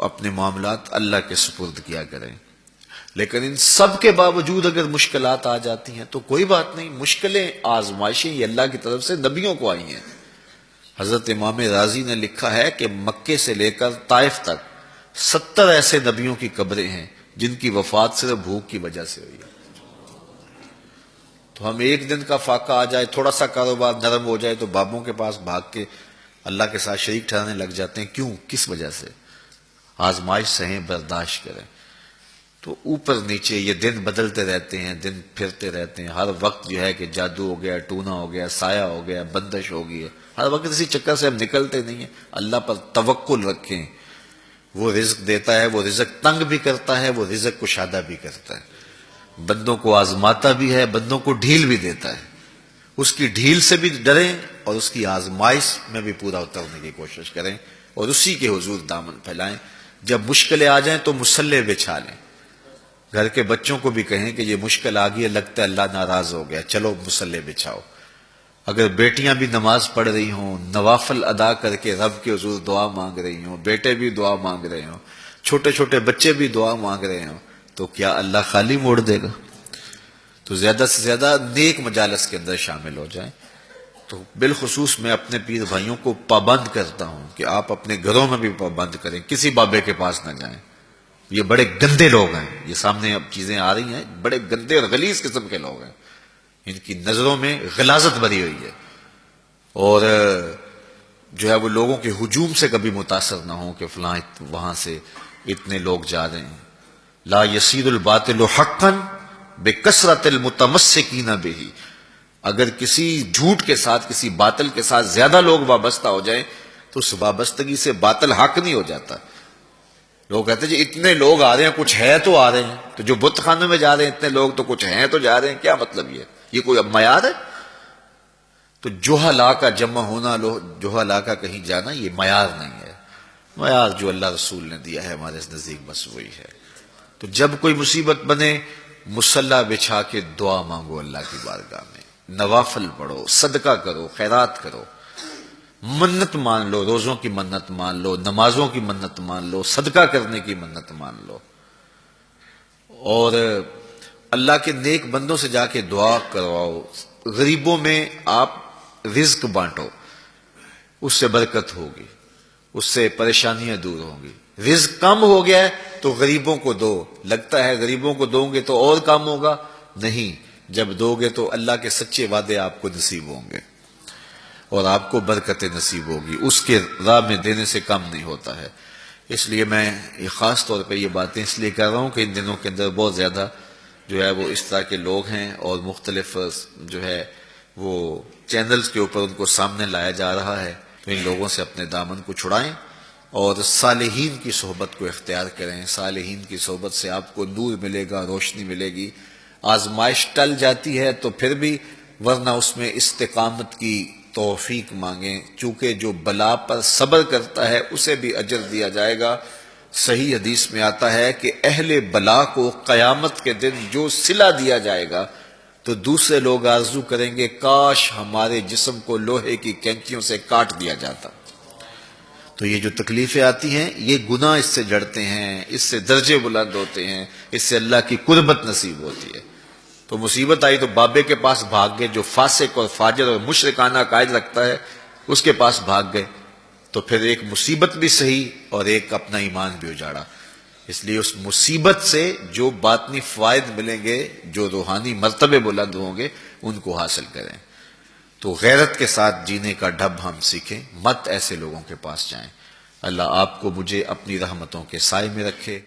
اپنے معاملات اللہ کے سپرد کیا کریں. لیکن ان سب کے باوجود اگر مشکلات آ جاتی ہیں تو کوئی بات نہیں، مشکلیں آزمائشیں یہ اللہ کی طرف سے نبیوں کو آئی ہیں. حضرت امام رازی نے لکھا ہے کہ مکے سے لے کر طائف تک 70 ایسے نبیوں کی قبریں ہیں جن کی وفات صرف بھوک کی وجہ سے ہوئی ہے. تو ہم ایک دن کا فاقہ آ جائے، تھوڑا سا کاروبار نرم ہو جائے تو بابوں کے پاس بھاگ کے اللہ کے ساتھ شریک ٹھہرانے لگ جاتے ہیں. کیوں؟ کس وجہ سے؟ آزمائش سہیں، برداشت کریں. تو اوپر نیچے یہ دن بدلتے رہتے ہیں، دن پھرتے رہتے ہیں. ہر وقت جو ہے کہ جادو ہو گیا، ٹونا ہو گیا، سایہ ہو گیا، بندش ہو گئی ہے. ہر وقت اسی چکر سے ہم نکلتے نہیں ہیں. اللہ پر توکل رکھیں، وہ رزق دیتا ہے، وہ رزق تنگ بھی کرتا ہے، وہ رزق کشادہ بھی کرتا ہے. بندوں کو آزماتا بھی ہے، بندوں کو ڈھیل بھی دیتا ہے. اس کی ڈھیل سے بھی ڈریں اور اس کی آزمائش میں بھی پورا اترنے کی کوشش کریں اور اسی کے حضور دامن پھیلائیں. جب مشکلیں آ جائیں تو مصلح بچھا لیں. گھر کے بچوں کو بھی کہیں کہ یہ مشکل آ گئی ہے، لگتا ہے اللہ ناراض ہو گیا، چلو مصلح بچھاؤ. اگر بیٹیاں بھی نماز پڑھ رہی ہوں، نوافل ادا کر کے رب کے حضور دعا مانگ رہی ہوں، بیٹے بھی دعا مانگ رہے ہوں، چھوٹے چھوٹے بچے بھی دعا مانگ رہے ہوں، تو کیا اللہ خالی موڑ دے گا؟ تو زیادہ سے زیادہ نیک مجالس کے اندر شامل ہو جائیں. تو بالخصوص میں اپنے پیر بھائیوں کو پابند کرتا ہوں کہ آپ اپنے گھروں میں بھی پابند کریں، کسی بابے کے پاس نہ جائیں. یہ بڑے گندے لوگ ہیں، یہ سامنے اب چیزیں آ رہی ہیں، بڑے گندے اور غلیظ قسم کے لوگ ہیں. ان کی نظروں میں غلاظت بھری ہوئی ہے اور جو ہے وہ لوگوں کے ہجوم سے کبھی متاثر نہ ہوں کہ فلاں وہاں سے اتنے لوگ جا رہے ہیں. لا یصیر الباطل حقا بکثرت المتمسکین بہ. اگر کسی جھوٹ کے ساتھ، کسی باطل کے ساتھ زیادہ لوگ وابستہ ہو جائیں تو اس وابستگی سے باطل حق نہیں ہو جاتا. لوگ کہتے ہیں جی اتنے لوگ آ رہے ہیں، کچھ ہے تو آ رہے ہیں. تو جو بت خانے میں جا رہے ہیں اتنے لوگ تو کچھ ہیں تو جا رہے ہیں، کیا مطلب یہ کوئی اب معیار ہے؟ تو جوہلا کا جمع ہونا، جوہلا کا کہیں جانا، یہ معیار نہیں ہے. معیار جو اللہ رسول نے دیا ہے ہمارے نزدیک بس وہی ہے. تو جب کوئی مصیبت بنے، مصلح بچھا کے دعا مانگو اللہ کی بارگاہ میں، نوافل پڑھو، صدقہ کرو، خیرات کرو، منت مان لو، روزوں کی منت مان لو، نمازوں کی منت مان لو، صدقہ کرنے کی منت مان لو. اور اللہ کے نیک بندوں سے جا کے دعا کرواؤ. غریبوں میں آپ رزق بانٹو، اس سے برکت ہوگی، اس سے پریشانیاں دور ہوں گی. رزق کم ہو گیا ہے تو غریبوں کو دو. لگتا ہے غریبوں کو دو گے تو اور کم ہوگا، نہیں. جب دو گے تو اللہ کے سچے وعدے آپ کو نصیب ہوں گے اور آپ کو برکت نصیب ہوگی. اس کے راہ میں دینے سے کم نہیں ہوتا ہے. اس لیے میں یہ خاص طور پہ یہ باتیں اس لیے کر رہا ہوں کہ ان دنوں کے اندر بہت زیادہ جو ہے وہ اس طرح کے لوگ ہیں اور مختلف جو ہے وہ چینلز کے اوپر ان کو سامنے لایا جا رہا ہے. تو ان لوگوں سے اپنے دامن کو چھڑائیں اور صالحین کی صحبت کو اختیار کریں. صالحین کی صحبت سے آپ کو نور ملے گا، روشنی ملے گی. آزمائش ٹل جاتی ہے تو پھر بھی، ورنہ اس میں استقامت کی توفیق مانگیں، چونکہ جو بلا پر صبر کرتا ہے اسے بھی اجر دیا جائے گا. صحیح حدیث میں آتا ہے کہ اہل بلا کو قیامت کے دن جو صلہ دیا جائے گا تو دوسرے لوگ آرزو کریں گے کاش ہمارے جسم کو لوہے کی کینچیوں سے کاٹ دیا جاتا. تو یہ جو تکلیفیں آتی ہیں یہ گناہ اس سے جڑتے ہیں، اس سے درجے بلند ہوتے ہیں، اس سے اللہ کی قربت نصیب ہوتی ہے. تو مصیبت آئی تو بابے کے پاس بھاگ گئے، جو فاسق اور فاجر اور مشرکانہ عقائد رکھتا ہے اس کے پاس بھاگ گئے، تو پھر ایک مصیبت بھی سہی اور ایک اپنا ایمان بھی اجاڑا. اس لیے اس مصیبت سے جو باطنی فوائد ملیں گے، جو روحانی مرتبے بلند ہوں گے، ان کو حاصل کریں. تو غیرت کے ساتھ جینے کا ڈھب ہم سیکھیں، مت ایسے لوگوں کے پاس جائیں. اللہ آپ کو مجھے اپنی رحمتوں کے سائے میں رکھے.